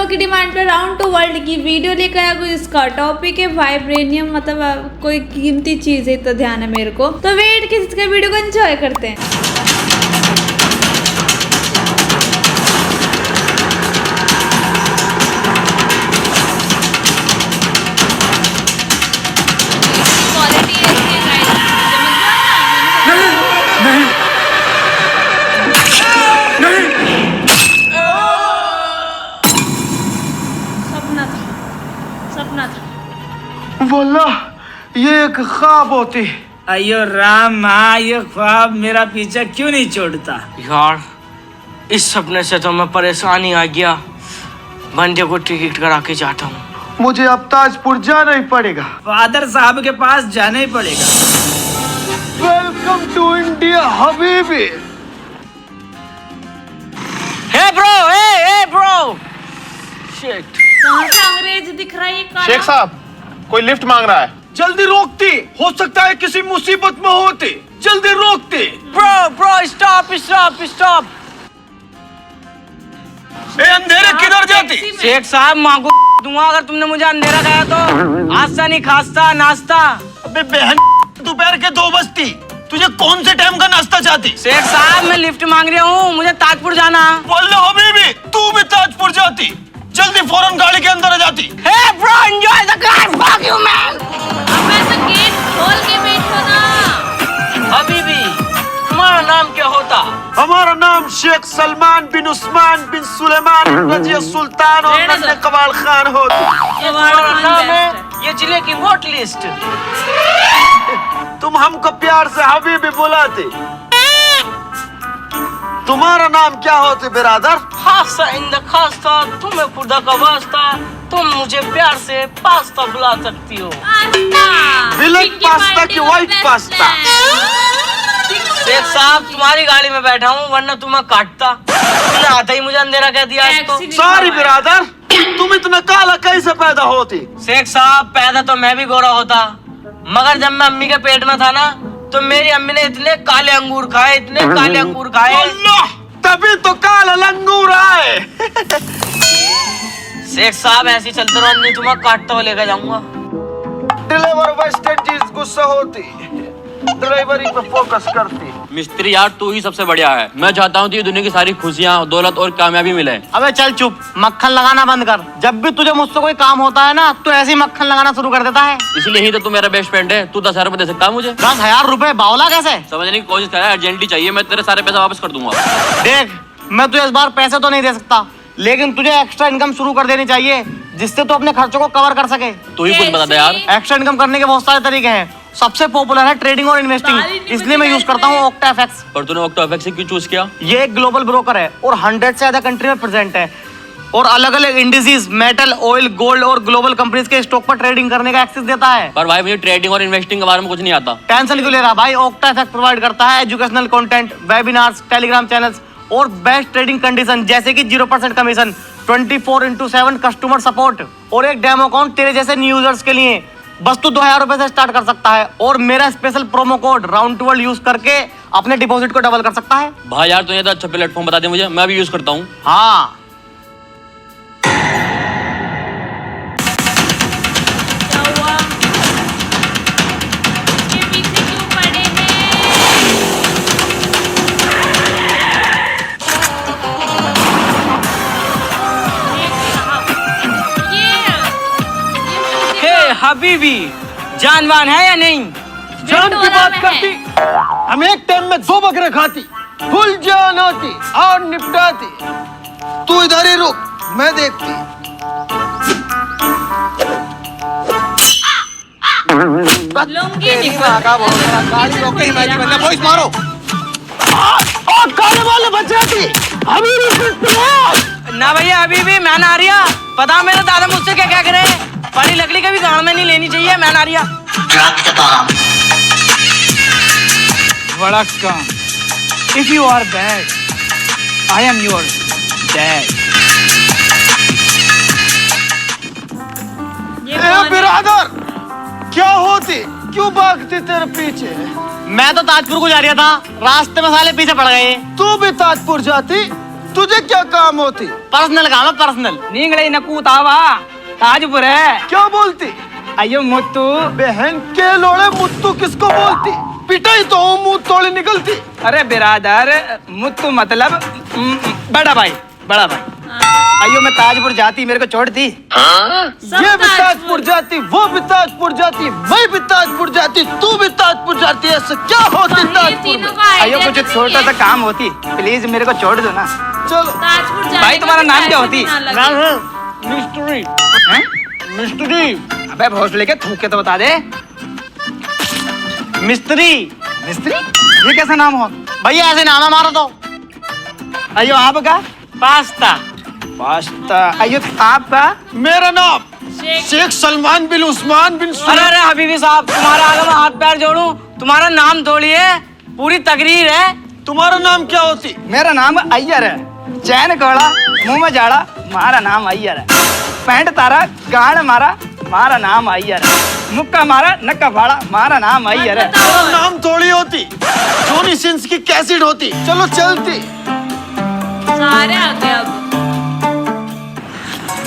लोगों की डिमांड पर राउंड 2 वर्ल्ड की वीडियो लेकर आया हूँ। इसका टॉपिक है वाइब्रेनियम, मतलब कोई कीमती चीज है, तो ध्यान है मेरे को। तो वेट किस इसके वीडियो को एंजॉय करते हैं। सपना था वल्लाह ये एक ख्वाब होती। अयो राम, ये ख्वाब मेरा पीछा क्यों नहीं छोड़ता यार। इस सपने से तो मैं परेशान ही आ गया। बंदे को टिकट करा के जाता हूँ। मुझे अब ताजपुर जाना ही पड़ेगा। फादर साहब के पास जाना ही पड़ेगा। वेलकम टू इंडिया हबीबी। Hey bro shit. कहाँ से अंग्रेज दिख रहा है ये काला? शेख साहब, कोई लिफ्ट मांग रहा है। जल्दी रोकती, हो सकता है किसी मुसीबत में होते। जल्दी रोकती। Bro stop. ए अंधेरे किधर जाती? शेख साहब मांगू दूंगा अगर तुमने मुझे अंधेरा कहा तो। आस्ता नहीं खास्ता नाश्ता। अबे बहन, दोपहर के 2 बजती, तुझे कौन से टाइम का नाश्ता चाहती? शेख साहब मैं लिफ्ट मांग रहा हूँ, मुझे ताजपुर जाना। बोलो हबीबी, तू भी ताजपुर जाती। जल्दी फौरन गाड़ी के अंदर आ जाती। Hey bro enjoy the car, fuck you man. अब ऐसा गेट खोल के बैठो ना। हबीबी, तुम्हारा नाम क्या होता? हमारा नाम शेख सलमान बिन उस्मान बिन सुलेमान रजिया सुल्तान और नन्हे कबाल खान होता। तुम्हारा नाम है ये जिले की वोट लिस्ट। तुम हमको प्यार से हबीबी बुलाते। तुम्हारा नाम क्या होते बिरादर? खासा इंद खास्ता, तुम्हें खुदा का वास्ता, तुम मुझे प्यार से पास्ता बुला सकती हो। ब्लैक पास्ता की व्हाइट पास्ता? शेख साहब तुम्हारी गाड़ी में बैठा हूँ, वरना तुम्हें काटता। तुमने आते ही मुझे अंधेरा कह दिया आज तो। सॉरी बिरादर, तुम इतना काला कैसे पैदा होती? शेख साहब पैदा तो मैं भी गोरा होता, मगर जब मैं अम्मी के पेट में था ना, तो मेरी अम्मी ने इतने काले अंगूर खाए, अल्लाह, तभी तो काला लंगूर आए। शेख साहब ऐसे ही चलते रहो, नहीं तुम्हें काटता हुआ लेकर जाऊंगा। डिलीवर वेस्ट इंडीज गुस्सा होती, ड्राइवरी पे फोकस करती। मिस्त्री यार तू ही सबसे बढ़िया है। मैं चाहता हूँ दुनिया की सारी खुशियाँ, दौलत और कामयाबी मिले। अबे चल चुप, मक्खन लगाना बंद कर। जब भी तुझे मुझसे कोई काम होता है ना, तो ऐसे ही मक्खन लगाना शुरू कर देता है। इसलिए ही तो तू मेरा बेस्ट फ्रेंड है। तू 10,000 रुपए दे सकता है मुझे? 10,000 रुपए बावला कैसे? समझने की कोशिश कर, अर्जेंटली चाहिए। मैं तेरे सारे पैसा वापस कर दूंगा। देख, मैं तुझे इस बार पैसे तो नहीं दे सकता, लेकिन तुझे एक्स्ट्रा इनकम शुरू कर देनी चाहिए, जिससे तू अपने खर्चों को कवर कर सके। तू ही कुछ बता दे यार। एक्स्ट्रा इनकम करने के बहुत सारे तरीके हैं। सबसे पॉपुलर है ट्रेडिंग और इन्वेस्टिंग, इसलिए मैं यूज करता हूँ OctaFX। पर तूने OctaFX से क्यों चूज किया? ये एक ग्लोबल ब्रोकर है और 100 से ज्यादा कंट्री में प्रेजेंट है, और अलग अलग इंडिसेस, मेटल, ऑयल, गोल्ड और ग्लोबल कंपनीज के स्टॉक पर ट्रेडिंग करने का एक्सेस देता है। पर भाई मुझे ट्रेडिंग और इन्वेस्टिंग के बारे में कुछ नहीं आता। टेंशन क्यों ले रहा भाई? OctaFX प्रोवाइड करता है educational content, webinars, Telegram channels और बेस्ट ट्रेडिंग कंडीशन, जैसे कि 0% कमीशन, 24/7 कस्टमर सपोर्ट और एक डेमो अकाउंट तेरे जैसे न्यू यूजर्स के लिए। बस तू 2,000 रुपए से स्टार्ट कर सकता है, और मेरा special promo code round 12 use करके अपने डिपॉजिट को डबल कर सकता है। भाई यार तूने तो अच्छा प्लेटफॉर्म बता दे मुझे, मैं भी यूज करता हूँ। हाँ, क्या हुआ? ये पीछे क्यों पड़े हैं? हे हबीबी, जानवान है या नहीं? जान की बात करती, हम एक टाइम में 2 बकरे खाती, फुल जान होती और निपटाती। तू इधर ही रुक, मैं देखती। लुंगी निकल। गाड़ी रोके, मैच बनना, बॉयज मारो। और काले वाले बच जाती। ना भैया हबीबी, मैं ना रिया। पता मेरे दादा मुझसे क्या कह रहे हैं, बड़ी लकड़ी कभी गांव में नहीं लेनी चाहिए। मैं ना रिया। वड़क्कम। If you are bad, I am your dad. ए बिरादर, क्या होती, क्यों भागती तेरे पीछे? मैं तो ताजपुर को जा रहा था, रास्ते में साले पीछे पड़ गए। तू भी ताजपुर जाती? तुझे क्या काम होती? पर्सनल काम है पर्सनल। नींगड़े न कूतावा ताजपुर है। क्या बोलती? अयो मुत्तू। बहन के लोड़े मुत्तू किसको बोलती? पिटाई तो मुंह तोड़ी निकलती। अरे बिरादर, मुत्तू मतलब बड़ा भाई, बड़ा भाई। अयो मैं ताजपुर जाती, मेरे को छोड़ती। ये भी ताजपुर जाती, वो भी ताजपुर जाती, मैं भी ताजपुर जाती, तू भी ताजपुर जाती, ऐसा क्या होती ताजपुर में? अयो कुछ छोटा सा काम होती, प्लीज मेरे को छोड़ दो ना। चलो भाई तुम्हारा नाम क्या होती? नाम है मिस्ट्री। हैं? मिस्ट्री। अबे भोसले के थूक के तो बता दे। मिस्त्री। मिस्त्री? ये कैसा नाम हो? भैया ऐसे नाम है हमारा तो। अयो आपका? पास्ता। पास्ता। अयो आपका? मेरा नाम शेख सलमान बिन उस्मान बिन अरे अरे हबीबी साहब, तुम्हारा आगे मैं हाथ पैर जोड़ूं? तुम्हारा नाम थोड़ी है, पूरी तकरीर है। तुम्हारा नाम क्या होती? मेरा नाम अय्यर है। चैन कोड़ा, मुंह में जाड़ा, मारा नाम अय्यर है। पैंट तारा, गाड़ मारा, मारा नाम अय्यर है। मुक्का मारा, नक्का फाड़ा, मारा नाम अय्यर है। मेरा नाम थोड़ी होती, जोनी सिंस की कैसेट होती। चलो चलती। सारे आ गए अब।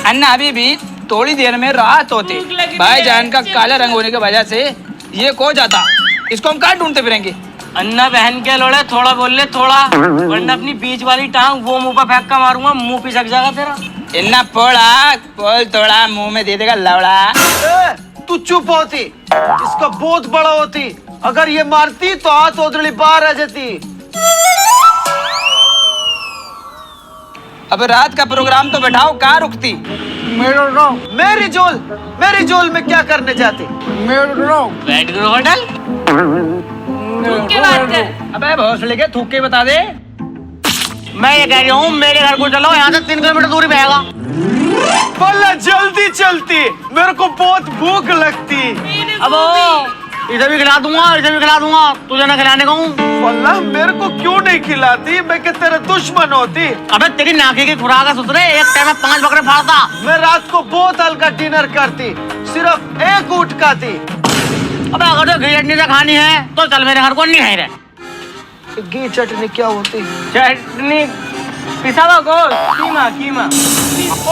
अन्ना अभी भी थोड़ी देर में रात होती। भूख लगी भाईजान का थी। काला रंग होने की वजह से ये खो जाता। इसको हम कहाँ ढूंढते फिरेंगे? अन्ना बहन के लोड़े थोड़ा बोल ले थोड़ा, वरना अपनी बीच वाली टांग वो मुंह पर फेंक कर मारूंगा, मुंह पिसक जाएगा तेरा। इन्ना पोड़ा पोल तोड़ा मुंह में दे देगा लवड़ा। तू चुप होती, इसका बहुत बड़ा होती। अगर ये मारती तो हाथ उधड़ी बाहर आ जाती। अब रात का प्रोग्राम तो बैठाओ, कहाँ रुकती? मेरी जोल में क्या करने जाती? बैठ गए होटल। थूक के बात कर। अबे भोसले के थूक के बता दे। मैं ये कह रही हूँ मेरे घर को चलो, यहाँ से 3 किलोमीटर दूरी पे आएगा। बोला जल्दी चलती, मेरे को बहुत भूख लगती। अब इधर भी खिला दूंगा, इधर भी खिला दूंगा, तुझे ना खिलाने का हूँ। बोला मेरे को क्यों नहीं खिलाती? मैं क्या तेरा दुश्मन होती? अबे तेरी नाके की खुराक है सुतरे, एक टाइम में 5 बकरे फाड़ता। मैं रात को बहुत हल्का डिनर करती, सिर्फ एक ऊँट खाती। अबे अगर तो घी चटनी से खानी है तो चल मेरे घर को, नहीं है रे। घी चटनी क्या होती? चटनी पिसा हुआ गोश्त, कीमा कीमा।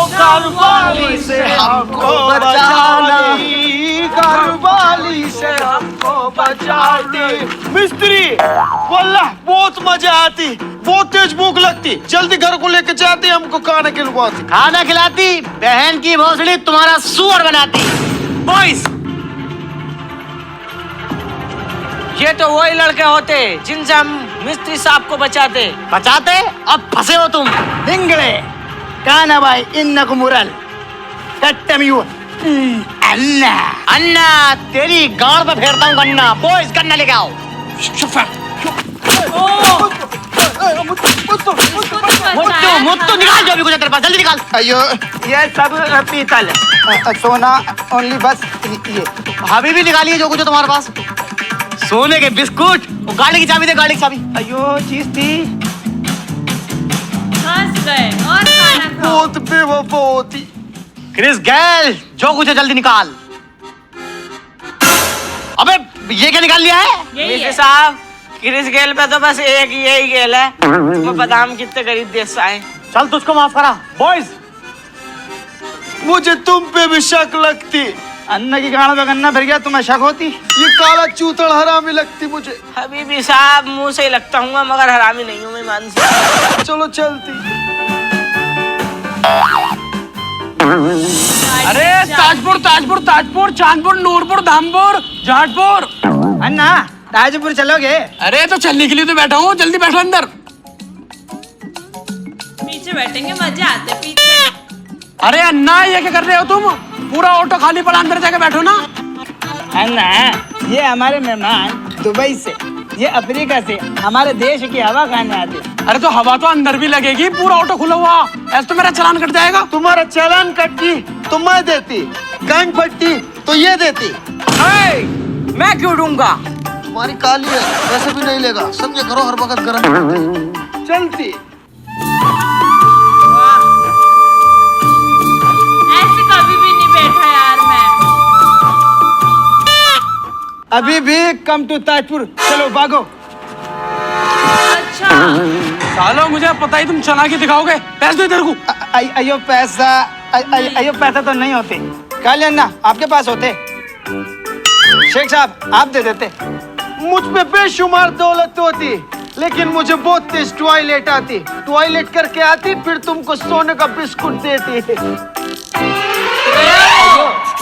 घरवाली से हमको बचानी, घरवाली से हमको बचानी। मिस्त्री, वल्लाह बहुत मजा आती, बहुत तेज भूख लगती। जल्दी घर को लेके जाती, हमको खाना खिलवाती। खाना खिलाती, बहन की भोसड़ी तुम्हारा सुअर बनाती। बॉयज, ये तो वही लड़के होते जिनसे हम मिस्त्री साहब को बचाते। बचाते? अब फंसे हो तुम। निंगड़े काना भाई इन्नक मुरल कट्टमियु अन्ना। अन्ना तेरी गांड पे फेरता हूँ गन्ना। बॉयज गन्ना लेके आओ। मुत्तू मुत्तू निकाल जो अभी कुछ तेरे पास, जल्दी निकाल। अयो ये सब पीतल सोना ओनली, बस ये। अभी भी निकालिए जो कुछ है तुम्हारे पास। सोने के बिस्कुट, वो गाड़ी की चाबी दे, गाड़ी की चाबी। अयो चीज थी। फंस गए और खाना खाओ। बहुत बेवफा होती। क्रिस गैल, जो कुछ है जल्दी निकाल। अबे ये क्या निकाल लिया है? यही मिस्त्री है। साहब, क्रिस गेल पे तो बस एक यही गेल है। मैं बादाम कितने करीब दे साए। चल तुझको माफ करा। बॉयज, मुझे तुम पे भी शक लगती। अन्ना की गाड़ में गन्ना फिर गया, तुम्हें शक होती? ये काला चूतड़ हरामी लगती मुझे। हबीबी साहब, मुंह से ही लगता हूँ मगर हरामी नहीं हूँ मैं, मान से। चलो चलती। अरे ताजपुर ताजपुर ताजपुर, चांदपुर, नूरपुर, धामपुर, जाटपुर। अन्ना ताजपुर चलोगे? अरे तो चलने के लिए तो बैठा हूँ, जल्दी बैठो अंदर। पीछे बैठेंगे, मजा आते पीछे। अरे अन्ना ये क्या कर रहे हो तुम? पूरा ऑटो खाली पड़ा, अंदर जाके बैठो ना। अन्ना ये हमारे मेहमान दुबई से, ये अफ्रीका से हमारे देश की हवा खाने आते। अरे तो हवा तो अंदर भी लगेगी, पूरा ऑटो खुला हुआ, ऐसे तो मेरा चालान कट जाएगा। तुम्हारा चालान कटती तो मैं देती, कान फटती तो ये देती। मैं क्यों दूंगा? तुम्हारी काली है, वैसे भी नहीं लेगा। समझे करो, हर वक्त गर्म रहते। चलती। ऐसे कभी भी नहीं बैठा यार मैं। अभी भी कम टू ताजपुर, चलो भागो। अच्छा सालो मुझे पता ही तुम चालाकी दिखाओगे। पैसे दो इधर को। अयो पैसा, अयो पैसा तो नहीं होते। कह लेना आपके पास होते। शेख साहब आप दे देते। मुझ पे बेशुमार दौलत होती, लेकिन मुझे बहुत तेज टॉयलेट आती। टॉयलेट करके आती, फिर तुमको सोने का बिस्कुट देती।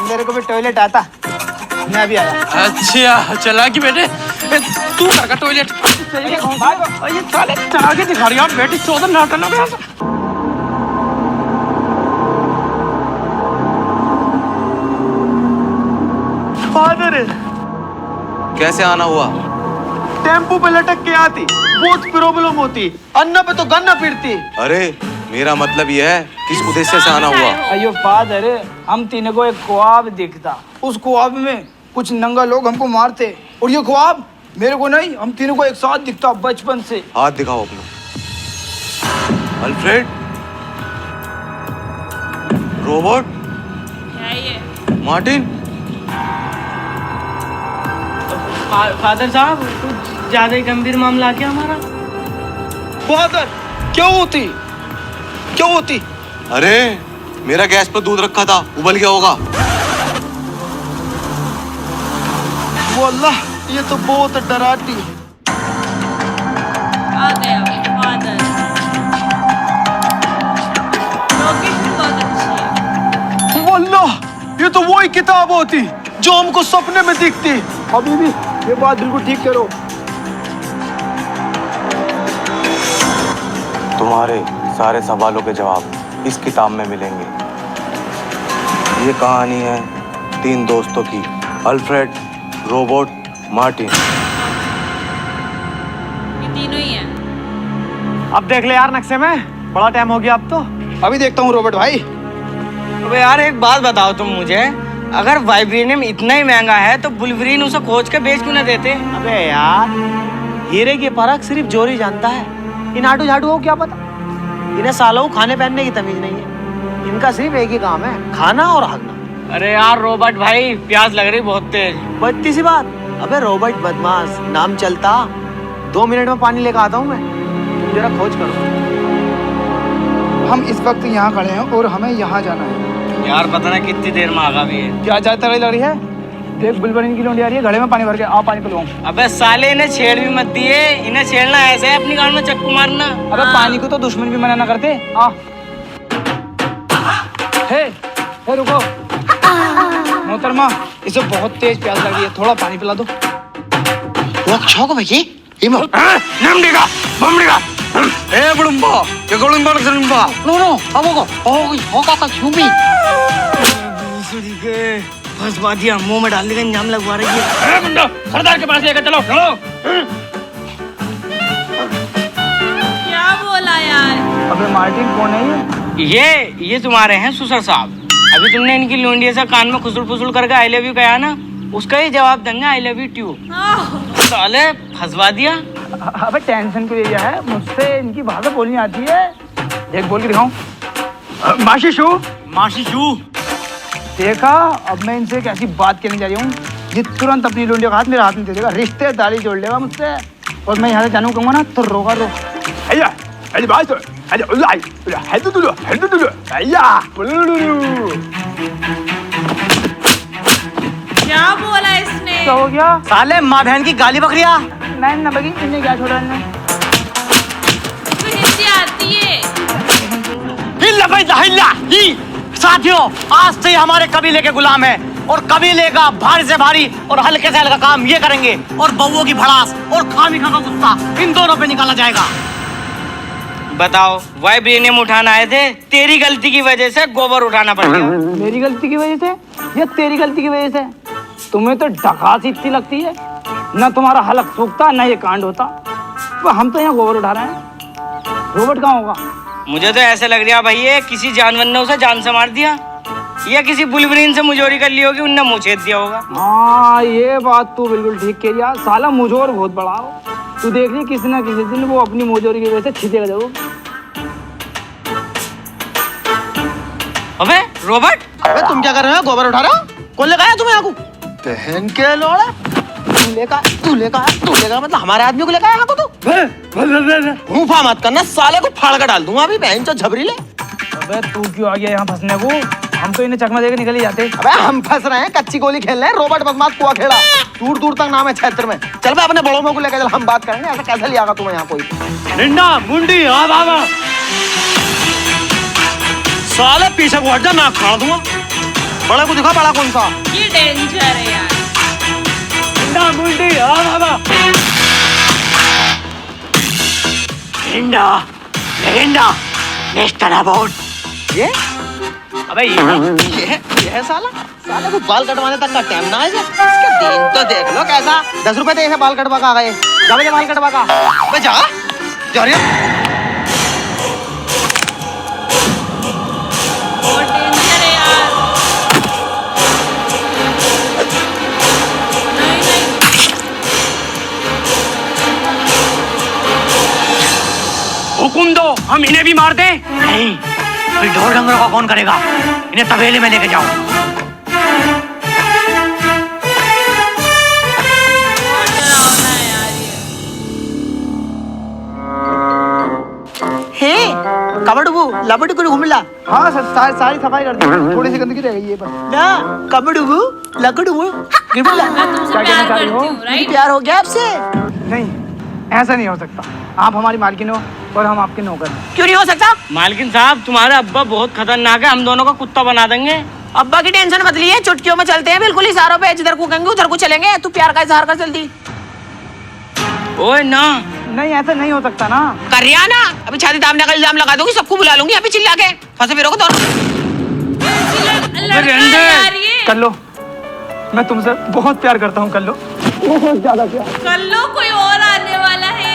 मेरे को भी टॉयलेट आता, मैं भी आया। अच्छा चालाकी बेटे, तू कर का टॉयलेट। ये साले चालाकी दिखा रही है बेटी, 14 नाटक लग रहा है। फादर कैसे आना हुआ? टेम्पू पे लटक के आती, बहुत प्रॉब्लम होती। अन्ना पे तो गन्ना फिरती। अरे मेरा मतलब ये है किस उद्देश्य से आना हुआ? अयो फादर, हम तीनों को एक ख्वाब दिखता। उस ख्वाब में कुछ नंगा लोग हमको मारते, और ये ख्वाब मेरे को नहीं, हम तीनों को एक साथ दिखता बचपन से। हाथ दिखाओ अपना। Alfred, robot, Martin. फादर साहब कुछ ज्यादा ही गंभीर मामला क्या हमारा? फादर क्यों होती? क्यों होती? अरे मेरा गैस पर दूध रखा था, उबल गया होगा। वो अल्लाह, ये तो बहुत डराती है। आ गया फादर। लोकेशन बहुत अच्छी है। वो अल्लाह, ये तो वही किताब होती जो हमको सपने में दिखती। अभी भी ये बात बिल्कुल ठीक करो। तुम्हारे सारे सवालों के जवाब इस किताब में मिलेंगे। ये कहानी है 3 दोस्तों की, अल्फ्रेड, रोबोट, मार्टिन। ये तीनों ही हैं। अब देख ले यार नक्शे में, बड़ा टाइम हो गया अब तो। अभी देखता हूँ रोबोट भाई। अबे यार एक बात बताओ तुम मुझे, अगर वाइब्रेनियम इतना ही महंगा है तो बुल्वरीन उसे खोज के बेच क्यों ना देते? अबे यार, हीरे की परख सिर्फ जोरी जानता है। इन आटू झाटू को क्या पता? इन्हें सालों खाने पहनने की तमीज नहीं है। इनका सिर्फ एक ही काम है, खाना और भागना। अरे यार रोबोट भाई, प्यास लग रही बहुत तेज। बत्ती सी बात। अबे रोबोट बदमाश, नाम चलता। 2 मिनट में पानी लेकर आता हूँ मैं, तुम जरा खोज करो। हम इस वक्त यहाँ खड़े हैं और हमें यहाँ जाना है। यार पता ना कितनी देर में आगा भी है। क्या जाता लग रही है? देख बुलबुल की लौंडी आ रही है, घड़े में पानी भर के। आओ पानी पिलवाऊं। अबे साले इन्हें छेड़ भी मत दिए, इन्हें छेड़ना ऐसे है अपनी गांड में चक्कू मारना। अबे पानी को तो दुश्मन भी मना ना करते। आ हे रुको मोहतरमा, इसे बहुत तेज प्यास लग रही है, थोड़ा पानी पिला दो। नमडेगा बमडेगा ए बुड़ुंबा ये गुड़ुंबा लखनबा नो अब होगा छुपी फंसवा दिया, मुंह में डालने का इंजाम लगवा रही है। ए मुंडा सरदार के पास लेकर चलो। क्या बोला यार? अबे मार्टिन कौन है ये तुम्हारे हैं सुसर साहब। अभी तुमने इनकी लोंडिया से कान में खुसुल फुसुल करके आई लव यू कहा ना, उसका ही जवाब देंगे आई लव यू टू। साले फंसवा दिया। अबे टेंशन क्यों लिया है? मुझसे इनकी भाषा बोलनी आती है। देख बोल के दिखाऊं। माशिशु देखा, अब मैं इनसे एक ऐसी बात कहने जा रही हूँ, ये तुरंत अपनी लोंडियों का हाथ मेरे हाथ में दे देगा, रिश्तेदारी जोड़ लेगा मुझसे, और मैं यहाँ से जानू कहूँगा ना तो रोगा रो। क्या बोला इसने? क्या हो गया? साले माँ बहन की गाली बकरिया। मैं न बगी, इन्हें क्या छोड़ा इन्हें? तो हिंदी आती है। हिल्ला बैठा हिल्ला ही। साथियों, आज से हमारे कबीले के गुलाम है, और कबीले का भारी से भारी और हल्के से हल्का काम ये करेंगे, और बउओं की भड़ास और खामिखा का गुस्सा इन दोनों पे निकाला जाएगा। बताओ, वाइब्रेनियम उठाना आए थे, तेरी गलती की वजह से गोबर उठाना पड़ गया। मेरी गलती की वजह से या तेरी गलती की वजह से? तुम्हें तो ढकास इतनी लगती है, न तुम्हारा हलक सूखता न ये कांड होता। तो हम तो यहाँ गोबर उठा रहे हैं, रोबोट कहाँ होगा? मुझे तो ऐसे लग रहा भाई ये किसी जानवर ने उसे जान से मार दिया, या किसी बुलबुलीन से मुजोरी कर ली होगी, उनने मुँह छेद दिया होगा। हाँ ये बात तू बिल्कुल ठीक कह रहा। साला मुझोर बहुत बड़ा हो, तू देख ली किसी ना किसी दिन वो अपनी मुजोरी की वजह से छिदेगा जरूर। अबे रोबोट, अबे तुम क्या कर रहे हो? गोबर उठा रहे हो? कौन लेकर आया तुम्हें यहाँ को? बहन के लोड़ा। तू लेकर मतलब हमारे आदमी को लेकर आया यहाँ को? तू मुंफा मत करना, साले को फाड़ कर डाल दूंगा अभी, बहन चो झबरी ले। अबे तू क्यों आ गया यहाँ फंसने को? हम तो इन्हें चकमा देकर निकल ही जाते। अबे हम फंस रहे हैं, कच्ची गोली खेल रहे हैं, रोबोट बदमाश कुआ खेड़ा, दूर दूर तक नाम है क्षेत्र में। चल बे अपने बड़ों में को लेकर चल, हम बात करेंगे। ऐसा कैसे लिया तुम्हें यहाँ कोई? निंदा मुंडी आ बाबा, साले पीछे को हट जा, नाक फाड़ दूंगा। बड़ा को दिखा, बड़ा कौन सा? ये डेंजर है यार। निंदा मुंडी आ बाबा। निंदा लेंडा नेशनल अवार्ड। ये अबे ये साला को बाल कटवाने तक का टाइम ना है। इसके दिन तो देख लो कैसा। 10 रुपए दे, बाल कटवा का आ गए। जा बे बाल कटवा का, अबे जा जा रही है। बहुत डेंजर है यार। नहीं हुकुम दो, हम इन्हें भी मार दें। नहीं, फिर ढोल डंगरों का कौन करेगा? इन्हें तबेले में लेके जाओ। हे कबड़ू लबड़ को घूमला। हाँ सर, सारी सफाई कर दी, थोड़ी सी गंदगी रह गई है बस। ना कबड़ू लकड़ू घूमला। मैं तुमसे क्या कहना प्यार चाह रही करती हो? हूँ, राइट? प्यार हो गया आपसे? नहीं, ऐसा नहीं हो सकता। आप हमारी मालकिन हो और हम आपके नौकर हैं। क्यों नहीं हो सकता? मालकिन साहब, तुम्हारे अब्बा बहुत खतरनाक है, हम दोनों का कुत्ता बना देंगे। अब्बा की टेंशन मत लिए, चुटकियों में चलते हैं, बिल्कुल इशारों पे, जिधर को कहेंगे उधर को चलेंगे। तू प्यार का इजहार कर जल्दी। ओए ना, नहीं ऐसा नहीं हो सकता ना। कर रिया ना, अभी छाती दामने का इल्जाम लगा दूंगी, सबको बुला लूंगी, अभी चिल्ला के फंसे फिरोगे दोनों। लड़का है यार ये। कर लो, मैं तुमसे बहुत प्यार करता हूँ, कर लो। बहुत ज्यादा प्यार। कर लो, कोई और आने वाला है।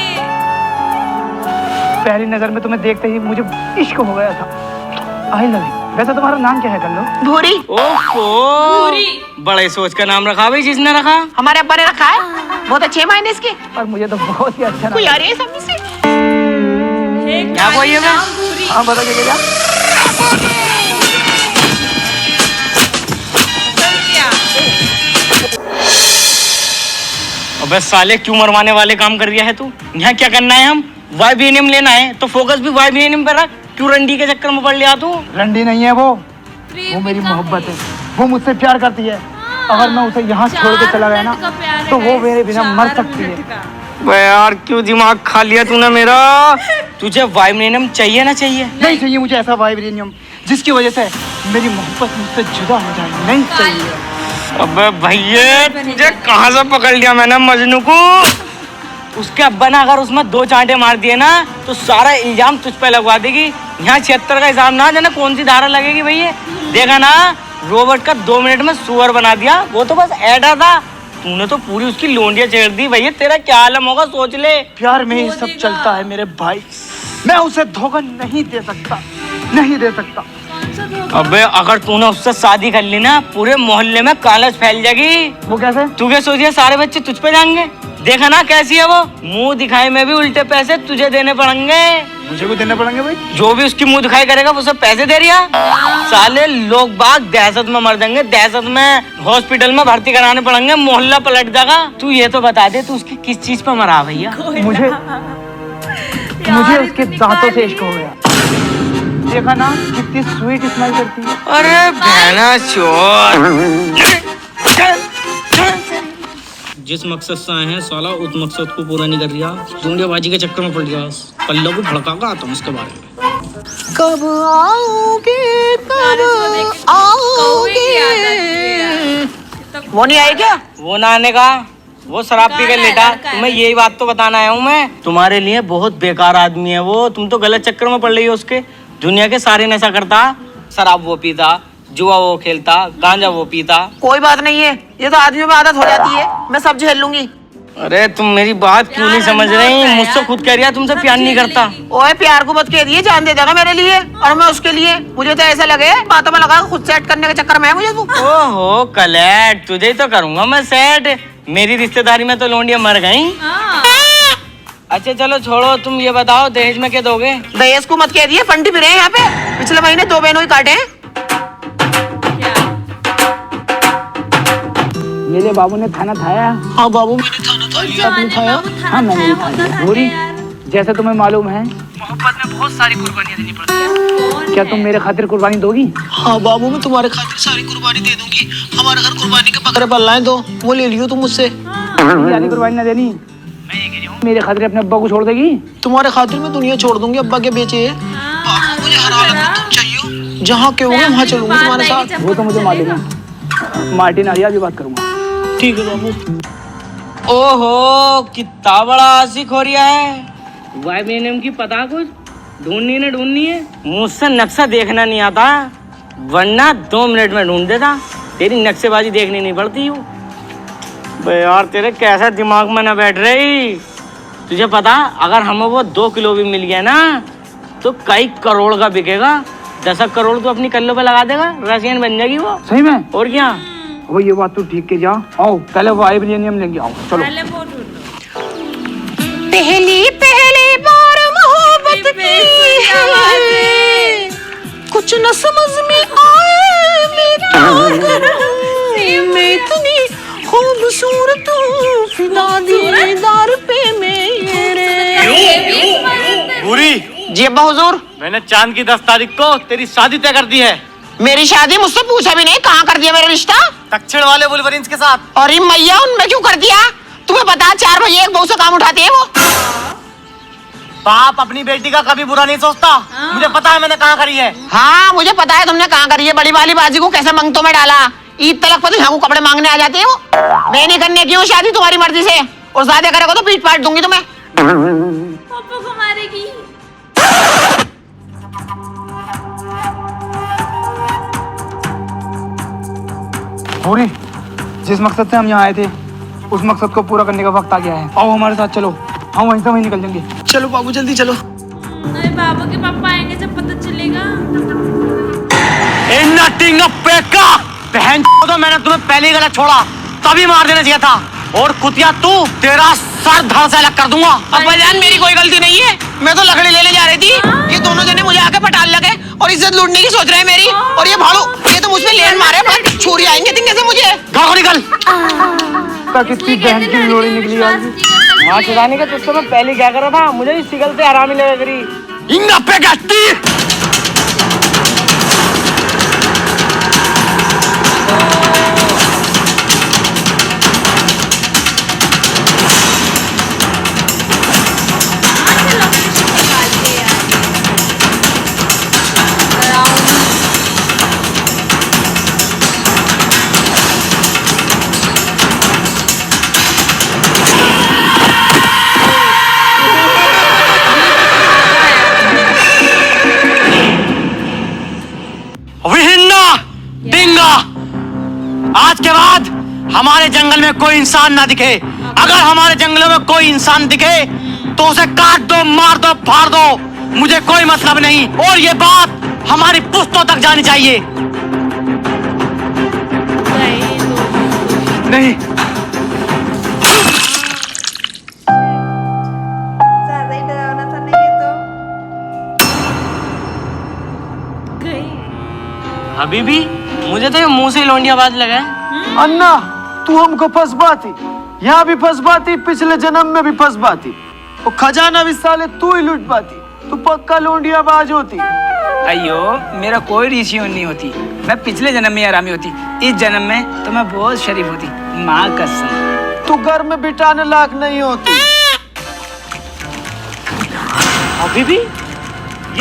पहली नजर में तुम्हें देखते ही मुझे इश्क हो गया था। आई लव यू। वैसे तुम्हारा नाम क्या है कर लो? भूरी। ओफो, बड़े सोच का नाम रखा भाई जिसने रखा। हमारे अब्बा ने रखा है, बहुत अच्छे मायने इसके। और मुझे तो बहुत ही अच्छा कोई नाम। आ रही है सामने से। क्या कोई है? हाँ बता क्या? अबे साले, क्यों मरवाने वाले काम कर दिया है तू? यहाँ क्या करना है? हम वाइब्रेनियम लेना है तो फोकस भी वाइब्रेनियम पे रख। क्यों रंडी के चक्कर में पड़ लिया तू? रंडी नहीं है वो मेरी मोहब्बत है। वो मुझसे प्यार करती है। अगर मैं उसे यहाँ छोड़ के चला गया ना तो वो मेरे बिना मर सकती है। यार क्यों दिमाग खा लिया तूने मेरा? तुझे वाइब्रेनियम चाहिए ना चाहिए? नहीं चाहिए मुझे ऐसा वाइब्रेनियम जिसकी वजह से मेरी मोहब्बत मुझसे जुदा हो जाए। नहीं चाहिए। अबे भैया, तुझे कहाँ से पकड़ लिया मैंने मजनू को? उसके अब्बा ने अगर उसमें 2 चांटे मार दिए ना तो सारा इल्जाम तुझ पे लगवा देगी। यहाँ 76 का हिसाब ना जाने कौन सी धारा लगेगी भैया। देखा ना, रोबोट का 2 मिनट में सुअर बना दिया। वो तो बस ऐडा था, तूने तो पूरी उसकी लोंडिया छेड़ दी। भैया तेरा क्या आलम होगा सोच ले। प्यार में ही सब चलता है मेरे भाई। मैं उसे धोखा नहीं दे सकता, नहीं दे सकता। अबे अगर तूने उससे शादी कर ली ना, पूरे मोहल्ले में कालज फैल जाएगी। वो कैसे? तू क्या सोचिए सारे बच्चे तुझ पे जाएंगे? देखा ना कैसी है वो, मुंह दिखाई में भी उल्टे पैसे तुझे देने पड़ेंगे। मुझे को देने पड़ेंगे भाई? जो भी उसकी मुंह दिखाई करेगा वो सब पैसे दे रिया। साले लोग बाग दहशत में मर जाएंगे, दहशत में हॉस्पिटल में भर्ती कराने पड़ेंगे, मोहल्ला पलट जाएगा। तू ये तो बता दे, तू उसकी किस चीज पे मरा भैया? मुझे उसके दांतों से इश्क हो गया। देखा ना कितनी स्वीट स्माइल करती है। अरे बहना चोर, जिस मकसद से आए हैं साला उस मकसद को पूरा नहीं कर रिया, जोंडियाबाजी के चक्कर में पड़ गया। पल्लो को भड़का कर आता हूँ उसके बारे में। कब आओगे, कब आओगे? वो नहीं आई क्या? वो ना आने का, वो शराब पी के लेटा। तुम्हें यही बात तो बताना आया हूँ मैं। तुम्हारे लिए बहुत बेकार आदमी है वो, तुम तो गलत चक्कर में पड़ रही हो उसके। दुनिया के सारे नशा करता, शराब वो पीता, जुआ वो खेलता, गांजा वो पीता। कोई बात नहीं है, ये तो आदमियों में आदत हो जाती है, मैं सब झेल लूंगी। अरे तुम मेरी बात क्यों नहीं समझ रही? मुझसे खुद कह रही है तुमसे प्यार नहीं करता। ओए प्यार को मत कह दिए, जान दे देगा मेरे लिए और मैं उसके लिए। मुझे तो ऐसा लगे बातों में लगा खुद सेट करने के चक्कर में है मुझे तू। ओहो कलेट, तुझे ही तो करूंगा मैं सेट। मेरी रिश्तेदारी में तो लोंडियां मर गई। अच्छा चलो छोड़ो, तुम ये बताओ दहेज में क्या दोगे? दहेज को मत कह दिए, फंडी फिरे यहाँ पे। पिछले महीने 2 बहनों ही काटे हैं। ये ले बाबू ने खाना खाया? हाँ बाबू मैंने खाना खा लिया। आपने खाया? हाँ मैंने भी खा लिया। भूरी जैसे तुम्हें मालूम है मोहब्बत में बहुत सारी कुर्बानियां देनी पड़ती है। क्या तुम मेरे खातिर कुर्बानी दोगी? हाँ बाबू, मैं तुम्हारे खातिर सारी कुर्बानी दे दूंगी। हमारे घर कुर्बानी के बकरे पल्लाएं दो, वो ले लियो तुम मुझसे। यानी कुर्बानी ना देनी? मैं ये कह रही हूँ, मेरे खातिर अपने अब्बा को छोड़ देगी? तुम्हारे खातिर मैं दुनिया छोड़ दूंगी, अब्बा के बेचे है। बाबू मुझे हर हालत में तुम चाहिए, जहाँ के होगे वहाँ चलूंगी तुम्हारे साथ। वो तो मुझे मालूम है, मार्टिन आर्या भी बात करूंगा। ठीक है बाबू। ओहो, कितना बड़ा आशिक हो रहा है। वाइब्रेनियम की पता कुछ ढूंढनी है। मुझसे नक्शा देखना नहीं आता, वरना 2 मिनट में ढूंढ देता। तेरी नक्शेबाजी देखनी नहीं पड़ती हूँ। यार तेरे कैसे दिमाग में ना बैठ रही। तुझे पता, अगर हमें वो 2 किलो भी मिल गया ना तो कई करोड़ का बिकेगा। 10 करोड़ तो अपनी कल्लों पे लगा देगा, रसियन बन जाएगी वो। सही में? और क्या? वो ये बात तो ठीक के जा। आओ पहले वाइब्रेनियम लेंगे, आओ चलो। पहली बार मोहब्बत की है, कुछ न समझ में आए मेरी, मैं इतनी खूबसूरत हूँ, फिदा दीदार पे मेरे। पूरी जी अब्बा हुजूर। मैंने चांद की 10 तारीख को तेरी शादी तय कर दी है। मेरी शादी मुझसे पूछा भी नहीं, कहाँ कर दिया मेरा रिश्ता? दक्षिण वाले वुल्वरीन्स के साथ। अरे मैया, उनमें क्यों कर दिया? तुम्हें पता 4 बजे एक बहू से काम उठाते हैं वो। बाप अपनी बेटी का कभी बुरा नहीं सोचता। मुझे पता है मैंने कहाँ करी है। हाँ मुझे पता है तुमने कहाँ करी है। बड़ी वाली बाजी को कैसे मंगतों में डाला। ईद तलक पर यहाँ को कपड़े मांगने आ जाते हैं वो। मैं नहीं करने की हूँ शादी तुम्हारी मर्जी से, और ज्यादा करेगा तो पीट पाट दूंगी तुम्हें। पापा को मारेगी। पूरी, जिस मकसद से हम यहाँ आए थे उस मकसद को पूरा करने का वक्त आ गया है। आओ हमारे साथ चलो, हम वहीं से वहीं निकल जाएंगे। चलो बाबू जल्दी चलो। अरे बाबू के पापा आएंगे जब पता चलेगा। बहन तो मैंने तुम्हें पहले ही गलत छोड़ा, तभी मार देना चाहिए था। और कुतिया तू, तेरा सर धड़ से अलग कर दूंगा। अब्बा जान मेरी कोई गलती नहीं है, मैं तो लकड़ी लेने जा रही थी। ये दोनों जने मुझे आके पटाल लगे और इज्जत लूटने की सोच रहे हैं मेरी। और ये भाड़ू, ये तो मुझ पे लेन मारे, पर छुरी आएंगे दिन से मुझे। घर निकल। कितनी बहन की लोड़ी निकली आज। वहाँ चुराने के तुझसे मैं पहले क्या कर रहा था, मुझे इस सिगल से हरामी लगा करी। आज के बाद हमारे जंगल में कोई इंसान ना दिखे। अगर हमारे जंगलों में कोई इंसान दिखे तो उसे काट दो, मार दो, फाड़ दो, मुझे कोई मतलब नहीं। और ये बात हमारी पुश्तों तक जानी चाहिए। नहीं, ज्यादा ही डरावना था नहीं ये तो। गई। अभी भी मुझे तो ये मुंह से लौंडिया बात लगा है। अन्ना, तू हमको फंसबाती, यहाँ भी फंसबाती, पिछले जन्म में भी फंसबाती, और खजाना भी साले तू ही लूटबाती। तू पक्का लोंडियाबाज होती। अयो, मेरा कोई ऋषि नहीं होती। मैं पिछले जन्म में आरामी होती, इस जन्म में तो मैं बहुत शरीफ होती, माँ कसम। तू घर में बिठाने लायक नहीं होती। अभी भी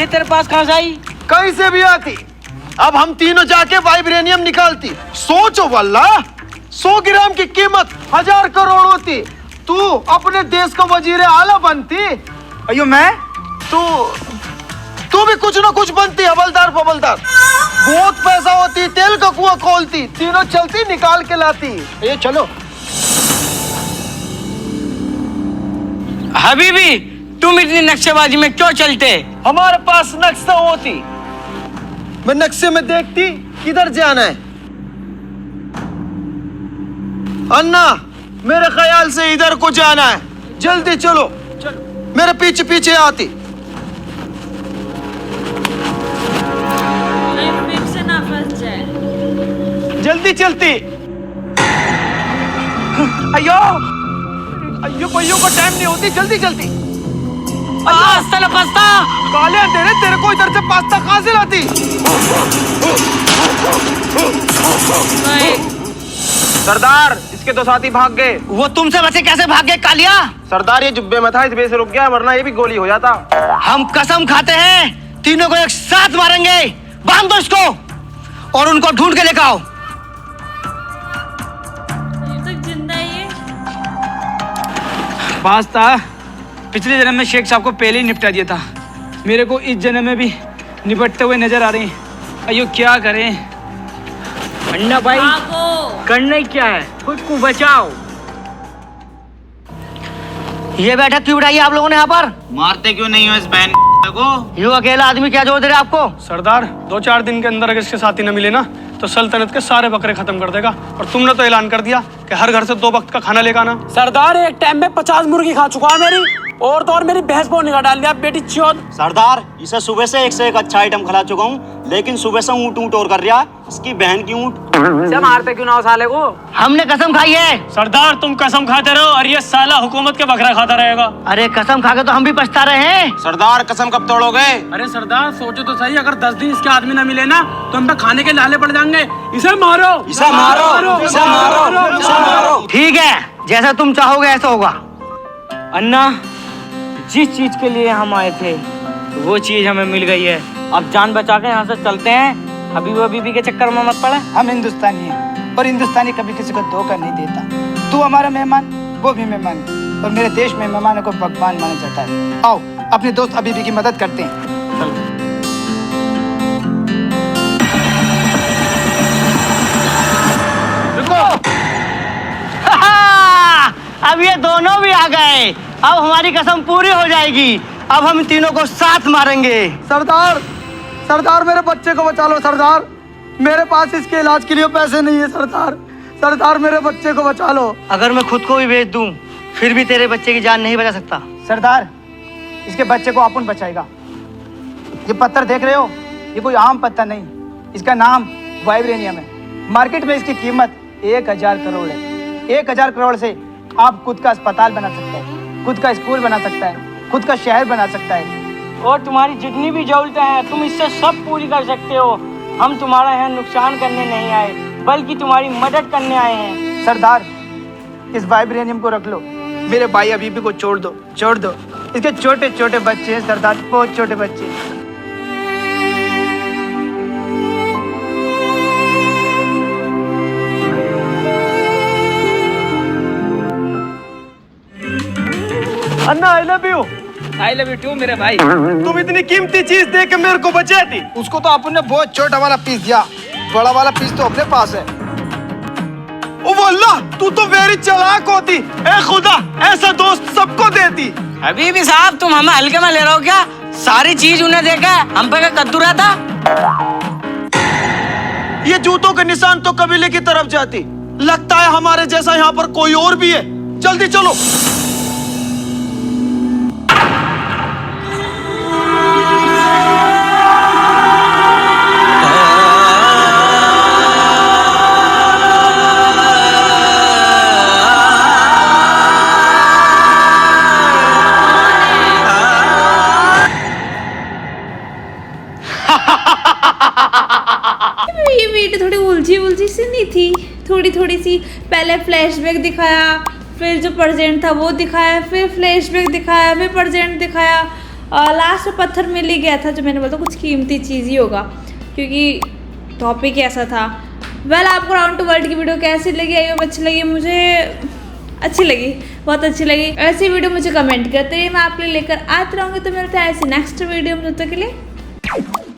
ये तेरे पास कहाँ से आई? कहीं से भी आती। अब हम तीनों जाके वाइब्रेनियम निकालती। सोचो वल्लाह, 100 ग्राम की कीमत 1000 करोड़ होती। तू अपने देश का वजीर आला बनती। अयो मैं? तू भी कुछ ना कुछ बनती, हवलदार फवलदार। बहुत पैसा होती, तेल का कुआं खोलती, तीनों चलती निकाल के लाती। ये चलो। हबीबी, तुम इतनी नक्शेबाजी में क्यों चलते? हमारे पास नक्शा होती, मैं नक्शे में देखती किधर जाना है। अन्ना, मेरे ख्याल से इधर को जाना है। जल्दी चलो, मेरे पीछे पीछे आती। फिर से ना फंस जाए। जल्दी चलती। अयो अयो को टाइम नहीं होती, जल्दी चलती। पास्ता ना पास्ता। काले अंधेरे, तेरे को इधर से पास्ता कहाँ से लाती? सरदार, इसके दो साथी भाग गए। वो तुमसे बचे कैसे भाग गए कालिया? सरदार, ये जुब्बे में था, इस वजह से रुक गया, वरना ये भी गोली हो जाता। हम कसम खाते हैं तीनों को एक साथ मारेंगे। बांध दो इसको और उनको ढूंढ के लेकर आओ। अभी तक जिंदा ही है। पास्ता पिछले जन्म में शेख साहब को पहले ही निपटा दिया था, मेरे को इस जन्म में भी निपटते हुए नजर आ रहे हैं। अयो क्या करें? अन्ना भाई, भागो। करना ही क्या है, खुद को बचाओ। ये बैठक क्यों बिठाई आप लोगों ने यहाँ पर? मारते क्यों नहीं हो इस बहन को? यू अकेला आदमी क्या जोड़ दे रहे आपको? सरदार, 2-4 दिन के अंदर अगर इसके साथी न मिले ना तो सल्तनत के सारे बकरे खत्म कर देगा। और तुमने तो ऐलान कर दिया कि हर घर से 2 वक्त का खाना लेकर आना। सरदार, एक टाइम में 50 मुर्गी खा चुका है मेरी, और तो और मेरी भैंस को निकाल डाल दिया बेटी चौथ। सरदार, इसे सुबह से एक अच्छा आइटम खिला चुका हूँ, लेकिन सुबह से ऊँट ऊँट और कर रहा है। इसकी बहन की ऊँट। मारते क्यों ना हो साले को? हमने कसम खाई है। सरदार, तुम कसम खाते रहो और ये साला हुकूमत के बकरा खाता रहेगा। अरे कसम खा के तो हम भी पछता रहे हैं। सरदार, कसम कब तोड़ोगे? अरे सरदार, सोचो तो सही, अगर 10 दिन इसके आदमी न मिले ना तो हम पे खाने के लाले पड़ जाएंगे। इसे मारो, इसे मारो, इसे मारो, इसे मारो। ठीक है, जैसा तुम चाहोगे ऐसा होगा। अन्ना, जिस चीज के लिए हम आए थे वो चीज हमें मिल गई है। अब जान बचा के यहाँ से चलते हैं। अभी वो बीबी के चक्कर में मत पड़े। हम हिंदुस्तानी हैं और हिंदुस्तानी कभी किसी को धोखा नहीं देता। तू हमारा मेहमान, वो भी मेहमान, और मेरे देश में मेहमानों को भगवान माना जाता है। आओ अपने दोस्त अबीबी की मदद करते हैं। अब ये दोनों भी आ गए। अब हमारी कसम पूरी हो जाएगी। अब हम तीनों को साथ मारेंगे। सरदार, सरदार, मेरे बच्चे को बचा लो सरदार, मेरे पास इसके इलाज के लिए पैसे नहीं है सरदार। सरदार, मेरे बच्चे को बचा लो। अगर मैं खुद को भी बेच दूं फिर भी तेरे बच्चे की जान नहीं बचा सकता। सरदार, इसके बच्चे को अपन बचाएगा। ये पत्थर देख रहे हो, ये कोई आम पत्थर नहीं, इसका नाम वाइब्रेनियम है। मार्केट में इसकी कीमत 1000 करोड़ है। 1000 करोड़ से आप खुद का अस्पताल बना सकते हैं, खुद का स्कूल बना सकता है, खुद का शहर बना सकता है। और तुम्हारी जितनी भी जरूरतें हैं तुम इससे सब पूरी कर सकते हो। हम तुम्हारा यहाँ नुकसान करने नहीं आए बल्कि तुम्हारी मदद करने आए हैं। सरदार, इस वाइब्रेनियम को रख लो, मेरे भाई अबीबी को छोड़ दो, छोड़ दो। इसके छोटे छोटे बच्चे हैं सरदार, बहुत छोटे बच्चे। अन्ना, I love you. I love you too मेरे भाई। तुम इतनी कीमती चीज दे के मेरे को बचाती। उसको तो अपन ने बहुत छोटा वाला पीस दिया, बड़ा वाला पीस तो अपने पास है। ओ वल्लाह, तू तो वेरी चालाक होती। ए खुदा, ऐसा दोस्त सबको देती। अभी भी साहब, तुम हमें हल्के में ले रहे हो क्या? सारी चीज उन्हें देखा, हम पे कद्दू रहा था। ये जूतों के निशान तो कबीले की तरफ जाती। लगता है हमारे जैसा यहाँ पर कोई और भी है। जल्दी चलो। ये वीडियो थोड़ी उलझी सी नहीं थी? थोड़ी सी पहले फ्लैशबैक दिखाया, फिर जो प्रेजेंट था वो दिखाया, फिर फ्लैशबैक दिखाया, फिर प्रेजेंट दिखाया, लास्ट में पत्थर मिल ही गया था। जो मैंने बोला कुछ कीमती चीज़ ही होगा क्योंकि टॉपिक ऐसा था। वेल, आपको राउंड टू वर्ल्ड की वीडियो कैसी लगी? आई होप अच्छी लगी। मुझे अच्छी लगी, बहुत अच्छी लगी। ऐसी वीडियो मुझे कमेंट करते रहिए, मैं आपके लिए लेकर आते रहूँगी। तो मिलते हैं ऐसी नेक्स्ट वीडियो में, तब तक के लिए